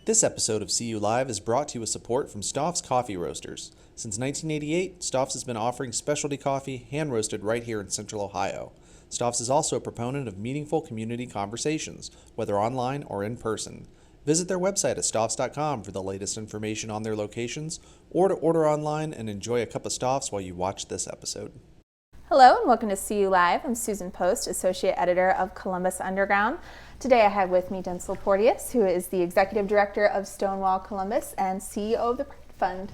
This episode of CU Live is brought to you with support from Stoff's Coffee Roasters. Since 1988, Stoff's has been offering specialty coffee hand-roasted right here in Central Ohio. Stoff's is also a proponent of meaningful community conversations, whether online or in person. Visit their website at stoffs.com for the latest information on their locations, or to order online and enjoy a cup of Stoff's while you watch this episode. Hello and welcome to CU Live. I'm Susan Post, Associate Editor of Columbus Underground. Today I have with me Densil Porteous, who is the Executive Director of Stonewall Columbus and CEO of the Pride Fund.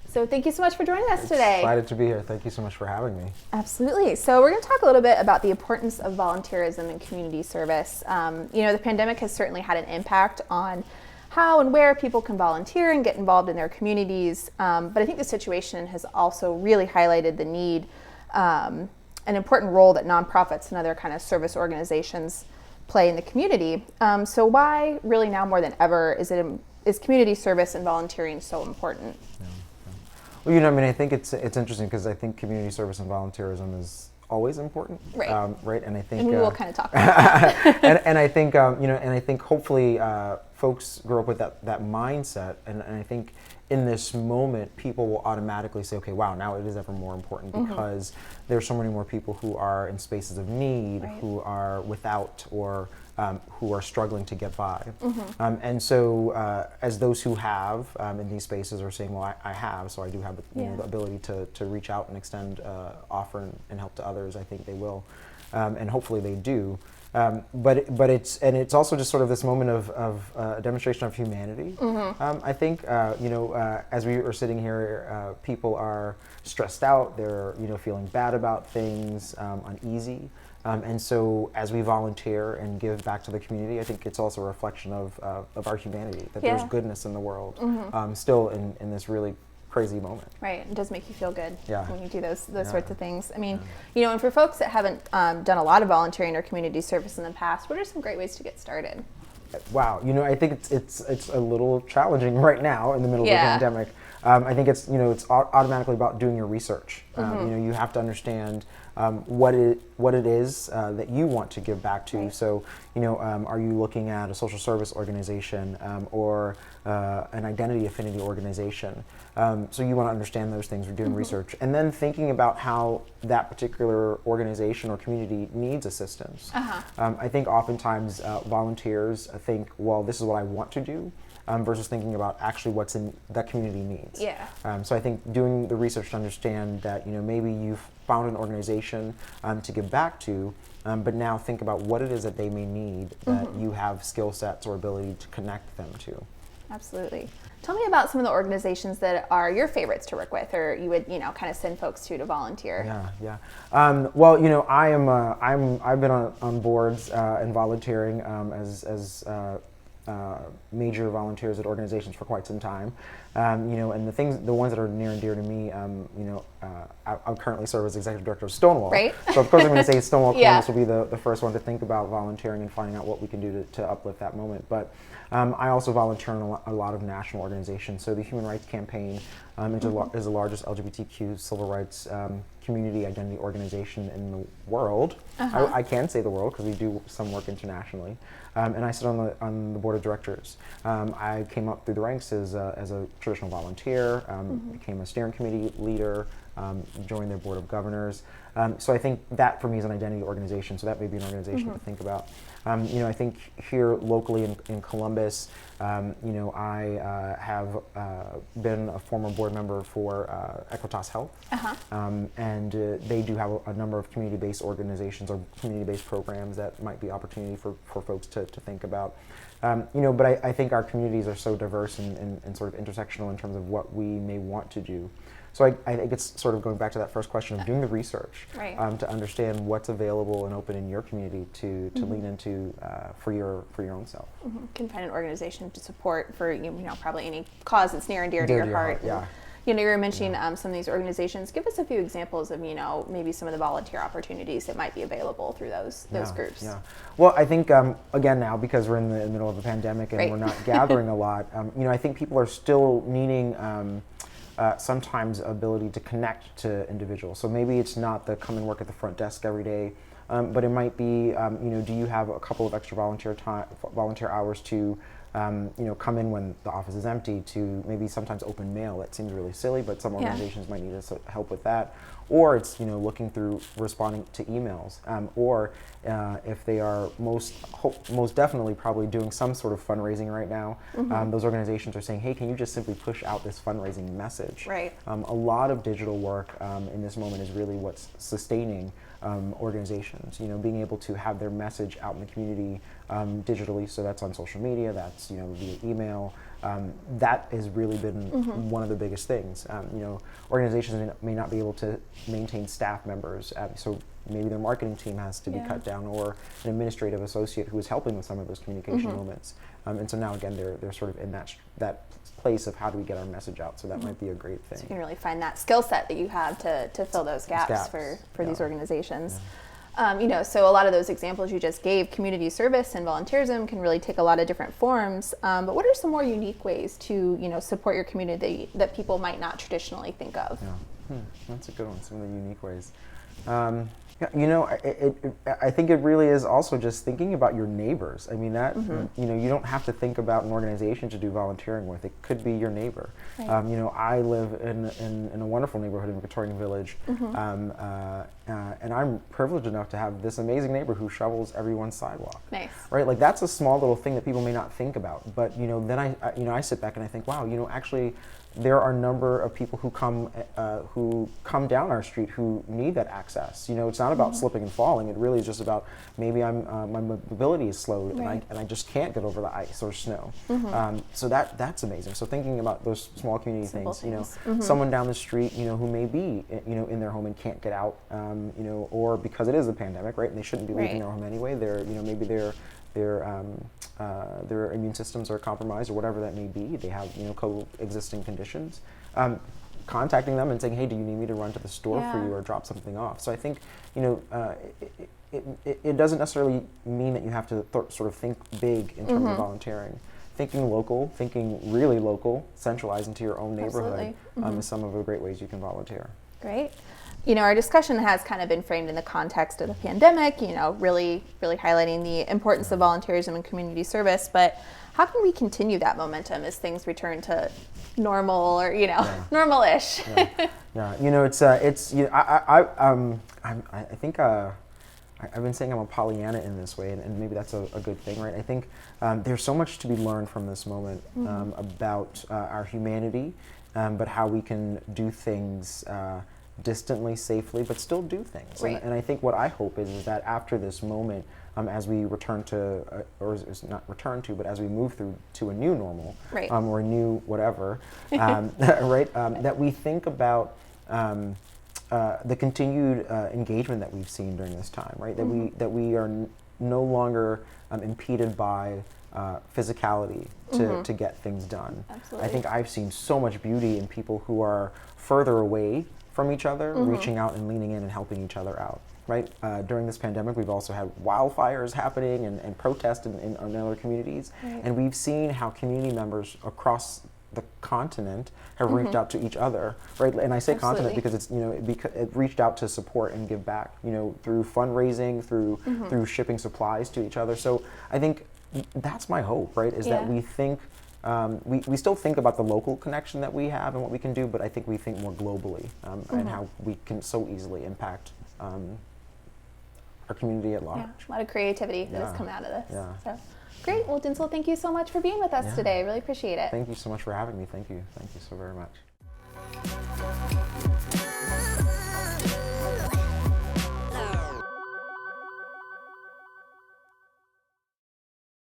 So thank you so much for joining us today. Excited to be here. Thank you so much for having me. Absolutely. So we're going to talk a little bit about the importance of volunteerism and community service. The pandemic has certainly had an impact on how and where people can volunteer and get involved in their communities. But I think the situation has also really highlighted the need, an important role that nonprofits and other kind of service organizations play in the community. So why, really now more than ever, is community service and volunteering so important? Well, I think it's interesting because I think community service and volunteerism is always important, right? Right, and I think we will kind of talk about that. and I think and I think hopefully folks grow up with that mindset, and I think in this moment people will automatically say, okay, wow, now it is ever more important because there's so many more people who are in spaces of need, right, who are without or who are struggling to get by. And so as those who have in these spaces are saying, well, I have, so I do have the ability to reach out and extend offer and help to others, I think they will. And hopefully they do. But it's also just sort of this moment of a demonstration of humanity. I think as we are sitting here, people are stressed out. They're feeling bad about things, uneasy. And so as we volunteer and give back to the community, I think it's also a reflection of our humanity, that there's goodness in the world, still in this really crazy moment. Right, it does make you feel good when you do those sorts of things. I mean, and for folks that haven't done a lot of volunteering or community service in the past, what are some great ways to get started? Wow, I think it's a little challenging right now in the middle of the pandemic. I think it's automatically about doing your research. You have to understand what it is that you want to give back to. Right. So, are you looking at a social service organization or an identity affinity organization? So you want to understand those things. We're doing research, and then thinking about how that particular organization or community needs assistance. I think oftentimes volunteers think, well, this is what I want to do. Versus thinking about actually what's in that community needs. So I think doing the research to understand that maybe you've found an organization to give back to, but now think about what it is that they may need that you have skill sets or ability to connect them to. Absolutely. Tell me about some of the organizations that are your favorites to work with, or you would kind of send folks to volunteer. Well, I've been on boards and volunteering as major volunteers at organizations for quite some time, and the ones that are near and dear to me, I currently serve as executive director of Stonewall. Right. So of course I'm going to say Stonewall Columbus will be the first one to think about volunteering and finding out what we can do to uplift that moment. But I also volunteer in a lot of national organizations. So the Human Rights Campaign is the largest LGBTQ civil rights community identity organization in the world. I can say the world because we do some work internationally. And I sit on the board of directors. I came up through the ranks as a traditional volunteer, became a steering committee leader, joined their board of governors. So I think that for me is an identity organization. So that may be an organization to think about. I think here locally in Columbus, I have been a former board member for Equitas Health, and they do have a number of community-based organizations or community-based programs that might be opportunity for folks to think about. But I think our communities are so diverse and sort of intersectional in terms of what we may want to do. So I think it's sort of going back to that first question of doing the research, right, to understand what's available and open in your community to lean into for your own self. You can find an organization to support for probably any cause that's near and dear to your heart. You were mentioning some of these organizations. Give us a few examples of maybe some of the volunteer opportunities that might be available through those groups. Well, I think again now because we're in the middle of a pandemic and we're not gathering a lot. I think people are still needing. Sometimes ability to connect to individuals. So maybe it's not the come and work at the front desk every day, but it might be, do you have a couple of extra volunteer hours to come in when the office is empty, to maybe sometimes open mail. That seems really silly, but some organizations might need help with that. Or it's looking through responding to emails, or if they are most definitely probably doing some sort of fundraising right now. Those organizations are saying, hey, can you just simply push out this fundraising message? Right. A lot of digital work in this moment is really what's sustaining organizations. Being able to have their message out in the community digitally. So that's on social media. That's via email. That has really been one of the biggest things. Organizations may not be able to maintain staff members, so maybe their marketing team has to be cut down, or an administrative associate who is helping with some of those communication moments. And so now again, they're sort of in that place of how do we get our message out. So that might be a great thing. So you can really find that skill set that you have to fill those gaps for these organizations. So a lot of those examples you just gave, community service and volunteerism, can really take a lot of different forms. But what are some more unique ways to support your community that people might not traditionally think of? That's a good one. Some of the unique ways. I think it really is also just thinking about your neighbors. I mean, that you don't have to think about an organization to do volunteering with. It could be your neighbor. Right. I live in a wonderful neighborhood in Victorian Village, and I'm privileged enough to have this amazing neighbor who shovels everyone's sidewalk. Nice. Right, like that's a small little thing that people may not think about. But then I sit back and I think, wow, actually, there are a number of people who come down our street who need that access. It's not about slipping and falling. It really is just about maybe my mobility is slowed, and I just can't get over the ice or snow. So that's amazing. So thinking about those small community things. Someone down the street, who may be in their home and can't get out, or because it is a pandemic, right, and they shouldn't be leaving their home anyway. Maybe their immune systems are compromised or whatever that may be. They have coexisting conditions. Contacting them and saying, hey, do you need me to run to the store for you or drop something off? So I think it doesn't necessarily mean that you have to sort of think big in terms of volunteering. Thinking local, thinking really local, centralized into your own neighborhood is some of the great ways you can volunteer. Great. Our discussion has kind of been framed in the context of the pandemic, really highlighting the importance of volunteerism and community service. But how can we continue that momentum as things return to normal or, normal-ish? I think I've been saying I'm a Pollyanna in this way, and maybe that's a good thing, right? I think there's so much to be learned from this moment about our humanity, but how we can do things distantly, safely, but still do things. Right. And I think what I hope is that after this moment, as we return to, or not return to, but as we move through to a new normal, right. Or a new whatever, right, that we think about the continued engagement that we've seen during this time, right? That we are no longer impeded by physicality to get things done. Absolutely. I think I've seen so much beauty in people who are further away from each other, reaching out and leaning in and helping each other out, right? During this pandemic, we've also had wildfires happening and protests in other communities. Right. And we've seen how community members across the continent have reached out to each other, right? And I say continent because it's, it reached out to support and give back, through fundraising, through shipping supplies to each other. So I think that's my hope, right? Is that we think, we still think about the local connection that we have and what we can do, but I think we think more globally and how we can so easily impact our community at large. Yeah, a lot of creativity that has come out of this. Yeah. So, great. Well, Densil, thank you so much for being with us today. Really appreciate it. Thank you so much for having me. Thank you. Thank you so very much.